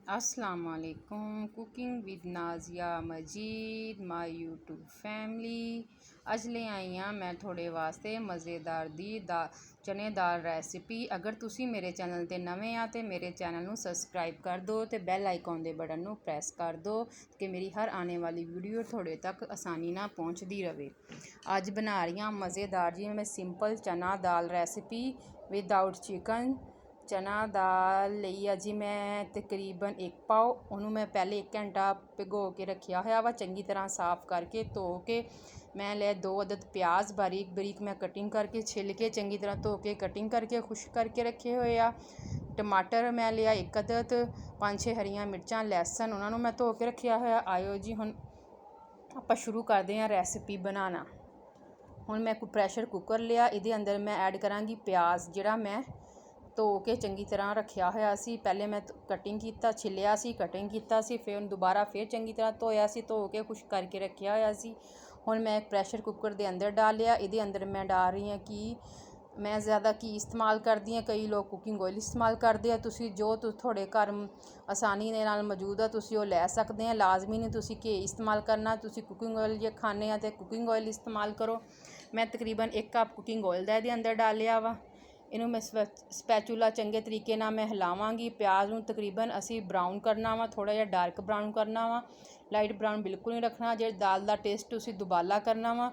अस्सलामुअलैकुम। Cooking with Nazia Majeed my YouTube family. अज ले आई हाँ मैं थोड़े वास्ते मज़ेदार दी चने दाल रेसिपी। अगर तुसी मेरे चैनल ते नवे आ तो मेरे चैनल नू सबसक्राइब कर दो तो बैल आइकॉन दे बटन नू प्रेस कर दो कि मेरी हर आने वाली वीडियो थोड़े तक आसानी ना पहुँचती रहे। अज बना रही हाँ मज़ेदार जी मैं सिंपल चना दाल रेसिपी विदाउट चिकन। चना दाल ਲਈ जी मैं तकरीबन 1 पाओ ਉਹਨੂੰ मैं पहले 1 घंटा भिगो के रखिया होया वा। चंगी तरह साफ़ करके धो के मैं ले 2 अदद प्याज बारीक बारीक मैं कटिंग करके छिल के चंगी तरह धो के कटिंग करके खुश करके रखे हुए आ। टमाटर मैं लिया 1 अदद, 5-6 हरियां मिर्चां, लहसुन उन्होंने मैं धो के रखिया होया। आयो जी हुण आपां शुरू करते हैं रेसिपी बनाना। हुण मैं प्रैशर कुकर लिया, इहदे अंदर मैं ऐड करांगी प्याज जिहड़ा मैं धो के चंगी तरह रखिया होया सी। पहले मैं कटिंग किया छिलिया सी, कटिंग किया सी, फिर दोबारा फिर चंगी तरह धोया सी, धो के खुश करके रखिया होया सी। हुण मैं एक प्रैशर कुकर के अंदर डाल लिया। इहदे अंदर मैं डाल रही हाँ कि मैं ज़्यादा घी इस्तेमाल करती हाँ, कई लोग कुकिंग ऑयल इस्तेमाल करते हैं। तुसी जो थोड़े घर आसानी दे नाल मौजूद है तुसी वो लै सकते हैं। लाजमी नहीं तुसी घी इस्तेमाल करना। तुसी कुकिंग ऑयल जे खाने तो कुकिंग ऑयल इस्तेमाल करो। मैं तकरीबन 1 कप कुकिंग ऑयल का इहदे अंदर डालिया वा। इनू मैं स्पैचूला चंगे तरीके नाल मैं हिलावांगी। प्याज नूं तकरीबन असी ब्राउन करना वा, थोड़ा जिहा डार्क ब्राउन करना वा, लाइट ब्राउन बिल्कुल नहीं रखना। जे दाल का टेस्ट तुसी दुबाला करना वा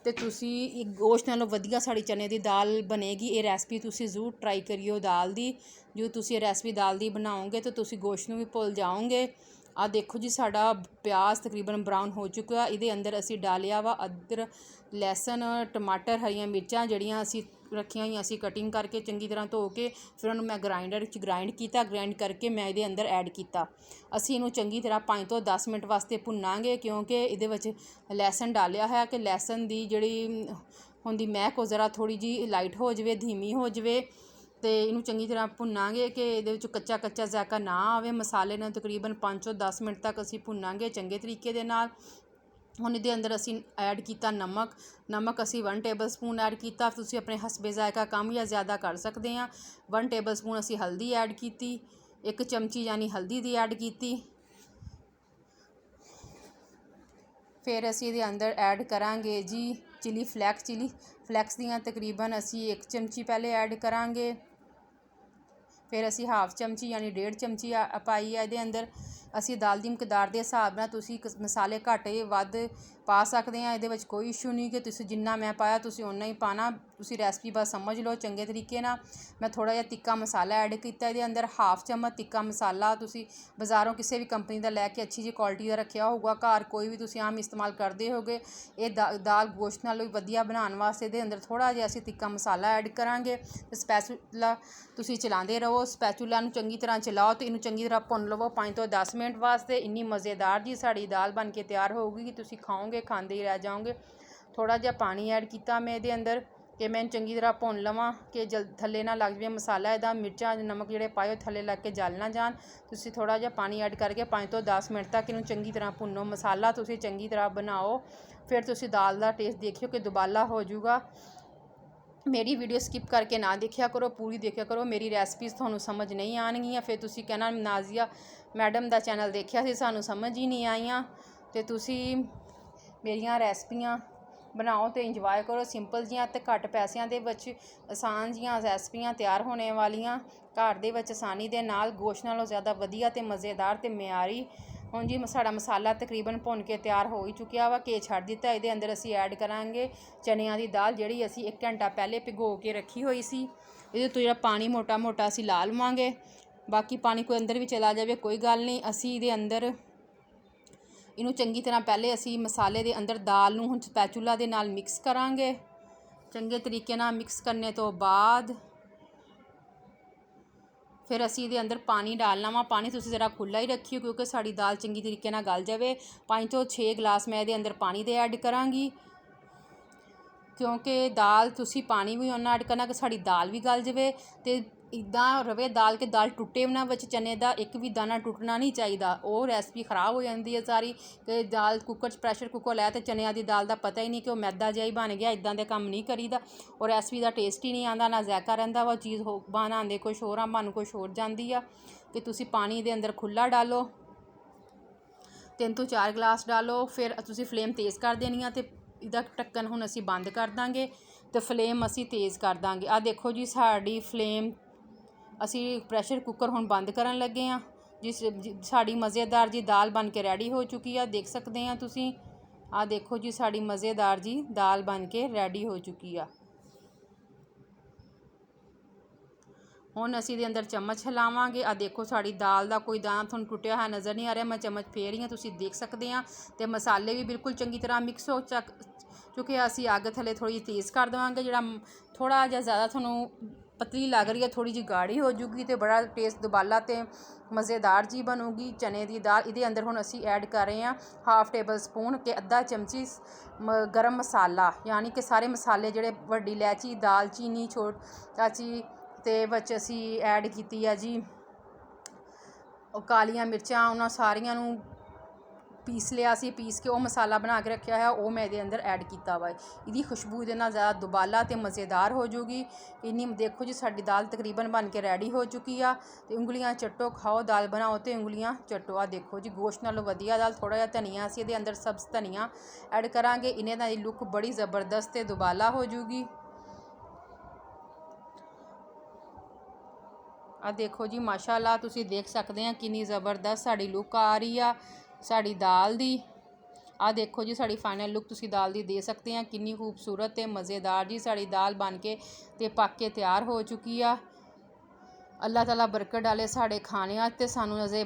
तो तुसी गोश्त नालों वधिया साड़ी चने की दाल बनेगी। ये रेसिपी तुसी जरूर ट्राई करियो दाल दी। जो तुसी ये रेसिपी दाल दी बनाओगे तो तुसी गोश्त नूं भी भुल जाओगे। आ देखो जी साडा प्याज तकरीबन ब्राउन हो चुका। इहदे अंदर असी डालिया वा अदरक, लहसुन, टमाटर, हरियां मिर्चां जड़ियां असी रखिया हुई असी कटिंग करके चंगी तरह धो के फिर उन्होंने मैं ग्राइंडर ग्राइंड किया। ग्राइंड करके मैं ये अंदर ऐड किया। असी इनू चंगी तरह 5 तो 10 मिनट वास्ते भुनांगे क्योंकि ये लहसुन डालिया है कि लहसुन की जी होंदी महक वो ज़रा थोड़ी जी लाइट हो जाए, धीमी हो जाए तो इनू चंगी तरह भुनांगे कि ये कच्चा कच्चा जायका ना आवे। मसाले ने तकरीबन 5 तो 10 मिनट तक असी भुनांगे चंगे तरीके दे नाल। हुण इहदे अंदर असी ऐड किया नमक असी 1 टेबल स्पून ऐड किया। तुसी अपने हसबे जायका कम या ज़्यादा कर सकते हैं। 1 टेबल स्पून असी हल्दी ऐड की, 1 चमची यानी हल्दी दी ऐड की। फिर असी इहदे अंदर ऐड करांगे जी चिली फ्लैक्स दियाँ तकरीबन असी 1 चमची पहले ऐड करांगे। फिर असी हाफ चमची यानी 1.5 चमची पाई है। इहदे अंदर असी दाल की मकदार के हिसाब नाल तुसी मसाले घट वध पा सकते हैं। ये कोई इशू नहीं कि तुसी जिन्ना मैं पाया तुसी उन्ना ही पाना। तुसी रेसिपी बस समझ लो चंगे तरीके नाल। मैं थोड़ा जिहा तिक्का मसाला ऐड किया। इहदे अंदर हाफ चम्मच तिक्का मसाला तुसी बाज़ारों किसी भी कंपनी का लैके अच्छी जी क्वालिटी का रखा होगा। घर कोई भी तुसी आम इस्तेमाल करते होगे। ये दाल गोश्त नाल भी वधिया बनाने वास्ते इहदे अंदर थोड़ा जिहा असी तिक्का मसाला ऐड करांगे। स्पैचूला तुसी चलाते रहो, स्पैचूला नूं चंगी तरह चलाओ तो इनू चंगी तरह भुन लवो 5 तो 10 मिनट वास्ते। इन्नी मज़ेदार जी साड़ी दाल बन के तैयार होगी कि तुसी खाओगे खाते ही रह जाओगे। थोड़ा जिहा पानी ऐड किया मैं इहदे अंदर कि मैं चंगी तरह भुन लवां कि थल्ले ना लग जाए मसाला इहदा। मिर्चां नमक जिहड़े पाए थल्ले लग के जल ना जान। तुसी थोड़ा जिहा पानी ऐड करके 5 तो 10 मिनट तक इनू चंगी तरह भुनो। मसाला तुसी चंगी तरह बनाओ फिर तुसी दाल का टेस्ट देखियो कि दुबाला हो जाऊगा। मेरी वीडियो स्किप करके ना देखिया करो, पूरी देखिया करो। मेरी रेसिपीज़ थानू समझ नहीं आएगियाँ फिर तुसी कहना नाजिया मैडम का चैनल देखिया सी सानू समझ ही नहीं आईयां। तो तुसी मेरियां रेसिपियां बनाओ तो इंजॉय करो। सिंपल जियां ते घट पैसों के आसान जियां रेसिपियां तैयार होने वालियां घर दे विच आसानी दे नाल गोश्त नालों ज़्यादा वधिया ते मज़ेदार ते म्यारी। हुण जी साडा मसाला तकरीबन भुन के तैयार हो ही चुकिया वा। घी छड्ड दिता। इहदे अंदर असी ऐड करांगे चनियां दी दाल जिहड़ी असी 1 घंटा पहले भिगो के रखी हुई सी। इहदे तो जिहड़ा पानी मोटा मोटा असी ला लवांगे। बाकी पानी कोई अंदर भी चला जाए कोई गल नहीं। असी इहदे अंदर इनू चंगी तरह पहले असी मसाले दे अंदर दाल नूं हुण स्पैचूला दे नाल मिक्स करांगे। चंगे तरीके नाल मिक्स करने तो बाद फिर असी इहदे अंदर पानी डालना वा। पानी तुसी ज़रा खुला ही रखियो क्योंकि साड़ी दाल चंगी तरीके नाल गल जाए। 5 तो 6 गिलास मैं इहदे अंदर पानी दे ऐड करांगी क्योंकि दाल तुसी पानी भी उन्ना ऐड करना कि साड़ी दाल भी गल जाए तो इदां रवे दाल के दाल टुटे ना बच चने का एक भी दाना टुटना नहीं चाहिए। वो रेसिपी खराब हो जाती है सारी कि दाल कुकर प्रैशर कुकर लै तो चनिया की दाल का पता ही नहीं कि वह मैदा जिहा ही बन गया। इदां दे काम नहीं करीदा और रेसिपी का टेस्ट ही नहीं आता ना जायका रहिंदा वा। चीज़ बनाते कुछ होर बन कुछ होर जाती है। कि तुसी पानी दे अंदर खुला डालो, 3 ਤੋਂ 4 ਗਲਾਸ डालो। फिर तुसी फ्लेम तेज़ कर देनी है, तो ਇਹਦਾ ਢੱਕਣ ਹੁਣ ਅਸੀਂ ਬੰਦ ਕਰ ਦਾਂਗੇ ਤੇ ਫਲੇਮ ਅਸੀਂ ਤੇਜ਼ ਕਰ ਦਾਂਗੇ। ਆ ਦੇਖੋ ਜੀ ਸਾਡੀ ਫਲੇਮ, ਅਸੀਂ ਪ੍ਰੈਸ਼ਰ ਕੁੱਕਰ ਹੁਣ ਬੰਦ ਕਰਨ ਲੱਗੇ ਹਾਂ ਜੀ। ਸਾਡੀ ਮਜ਼ੇਦਾਰ ਜੀ ਦਾਲ ਬਣ ਕੇ ਰੈਡੀ ਹੋ ਚੁੱਕੀ ਆ, ਦੇਖ ਸਕਦੇ ਆ ਤੁਸੀਂ। ਆ ਦੇਖੋ ਜੀ ਸਾਡੀ ਮਜ਼ੇਦਾਰ ਜੀ ਦਾਲ ਬਣ ਕੇ ਰੈਡੀ ਹੋ ਚੁੱਕੀ ਆ। ਹੁਣ ਅਸੀਂ ਇਹਦੇ ਅੰਦਰ ਚਮਚ ਹਿਲਾਵਾਂਗੇ। ਆ ਦੇਖੋ ਸਾਡੀ ਦਾਲ ਦਾ ਕੋਈ ਦਾਣਾ ਤੁਹਾਨੂੰ ਟੁੱਟਿਆ ਹੋਇਆ ਨਜ਼ਰ ਨਹੀਂ ਆ ਰਿਹਾ, ਮੈਂ ਚਮਚ ਫੇਰ ਰਹੀ ਹਾਂ, ਤੁਸੀਂ ਦੇਖ ਸਕਦੇ ਆ। ਤੇ ਮਸਾਲੇ ਵੀ ਬਿਲਕੁਲ ਚੰਗੀ ਤਰ੍ਹਾਂ ਮਿਕਸ ਹੋ ਚੁੱਕੇ। ਅਸੀਂ ਅੱਗ ਥੱਲੇ ਥੋੜ੍ਹੀ ਜਿਹੀ ਤੇਜ਼ ਕਰ ਦੇਵਾਂਗੇ। ਜਿਹੜਾ ਥੋੜ੍ਹਾ ਜਿਹਾ ਜ਼ਿਆਦਾ ਤੁਹਾਨੂੰ ਪਤਲੀ ਲੱਗ ਰਹੀ ਹੈ, ਥੋੜ੍ਹੀ ਜਿਹੀ ਗਾੜੀ ਹੋ ਜੂਗੀ ਤੇ ਬੜਾ ਟੇਸਟ ਦੁਬਾਲਾ ਤੇ ਮਜ਼ੇਦਾਰ ਜੀ ਬਣੂਗੀ ਚਨੇ ਦੀ ਦਾਲ। ਇਹਦੇ ਅੰਦਰ ਹੁਣ ਅਸੀਂ ਐਡ ਕਰ ਰਹੇ ਹਾਂ 1/2 ਟੇਬਲ ਸਪੂਨ ਕੇ ਅੱਧਾ ਚਮਚੀ ਗਰਮ ਮਸਾਲਾ, ਯਾਨੀ ਕਿ ਸਾਰੇ ਮਸਾਲੇ ਜਿਹੜੇ ਵੱਡੀ ਇਲਾਇਚੀ, ਦਾਲਚੀਨੀ, ਛੋਟੀ ਤੇ ਵਿੱਚ ਅਸੀਂ ਐਡ ਕੀਤੀ ਆ ਜੀ ਉਹ ਕਾਲੀਆਂ ਮਿਰਚਾਂ, ਉਹਨਾਂ ਸਾਰੀਆਂ ਨੂੰ ਪੀਸ ਲਿਆ ਸੀ। ਪੀਸ ਕੇ ਉਹ ਮਸਾਲਾ ਬਣਾ ਕੇ ਰੱਖਿਆ ਹੈ, ਉਹ ਮੈਂ ਇਹਦੇ ਅੰਦਰ ਐਡ ਕੀਤਾ ਵਾ। ਇਹਦੀ ਖੁਸ਼ਬੂ ਇਹਦੇ ਨਾਲ ਜ਼ਿਆਦਾ ਦੁਬਾਲਾ ਤੇ ਮਜ਼ੇਦਾਰ ਹੋ ਜੂਗੀ। ਇੰਨੀ ਦੇਖੋ ਜੀ ਸਾਡੀ ਦਾਲ ਤਕਰੀਬਨ ਬਣ ਕੇ ਰੈਡੀ ਹੋ ਚੁੱਕੀ ਆ। ਤੇ ਉਂਗਲੀਆਂ ਚੱਟੋ, ਖਾਓ, ਦਾਲ ਬਣਾਓ ਤੇ ਉਂਗਲੀਆਂ ਚੱਟੋ। ਆ ਦੇਖੋ ਜੀ ਗੋਸ਼ਤ ਨਾਲੋਂ ਵਧੀਆ ਦਾਲ। ਥੋੜ੍ਹਾ ਜਿਹਾ ਧਨੀਆ ਅਸੀਂ ਇਹਦੇ ਅੰਦਰ ਸਬਜ਼ ਧਨੀਆ ਐਡ ਕਰਾਂਗੇ, ਇਹਨੇ ਨਾਲ ਦੀ ਲੁੱਕ ਬੜੀ ਜ਼ਬਰਦਸਤ ਤੇ ਦੁਬਾਲਾ ਹੋ ਜੂਗੀ। ਆ ਦੇਖੋ ਜੀ ਮਾਸ਼ਾਅੱਲਾ, ਤੁਸੀਂ ਦੇਖ ਸਕਦੇ ਆ ਕਿੰਨੀ ਜ਼ਬਰਦਸਤ ਸਾਡੀ ਲੁੱਕ ਆ ਰਹੀ ਆ ਸਾਡੀ ਦਾਲ ਦੀ। ਆ ਦੇਖੋ ਜੀ ਸਾਡੀ ਫਾਈਨਲ ਲੁੱਕ ਤੁਸੀਂ ਦਾਲ ਦੀ ਦੇ ਸਕਦੇ ਆ, ਕਿੰਨੀ ਖੂਬਸੂਰਤ ਤੇ ਮਜ਼ੇਦਾਰ ਜੀ ਸਾਡੀ ਦਾਲ ਬਣ ਕੇ ਤੇ ਪੱਕ ਕੇ ਤਿਆਰ ਹੋ ਚੁੱਕੀ ਆ। ਅੱਲਾਹ ਤਾਲਾ ਬਰਕਤ डाले साढ़े खाने ਤੇ ਸਾਨੂੰ ਨਜ਼ਰ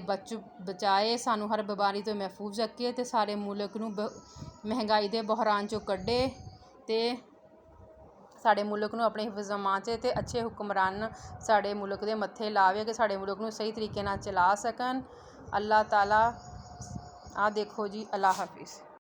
ਬਚਾਏ, ਸਾਨੂੰ ਹਰ ਬਿਮਾਰੀ ਤੋਂ ਮਹਿਫੂਜ਼ ਰੱਖੇ ਤੇ ਸਾਰੇ ਮੁਲਕ ਨੂੰ ਮਹਿੰਗਾਈ ਦੇ ਬੁਹਰਾਨ ਚੋਂ ਕੱਢੇ ਤੇ ਸਾਡੇ ਮੁਲਕ ਨੂੰ ਆਪਣੇ ਹਿਫਜ਼ ਅਮਾਨ 'ਚ ਤੇ ਅੱਛੇ ਹੁਕਮਰਾਨ ਸਾਡੇ ਮੁਲਕ ਦੇ ਮੱਥੇ ਲਾਵੇ ਕਿ ਸਾਡੇ ਮੁਲਕ ਨੂੰ ਸਹੀ ਤਰੀਕੇ ਨਾਲ ਚਲਾ ਸਕਣ। ਅੱਲਾਹ ਤਾਲਾ। ਆ ਦੇਖੋ ਜੀ, ਅੱਲਾਹ ਹਾਫਿਜ਼।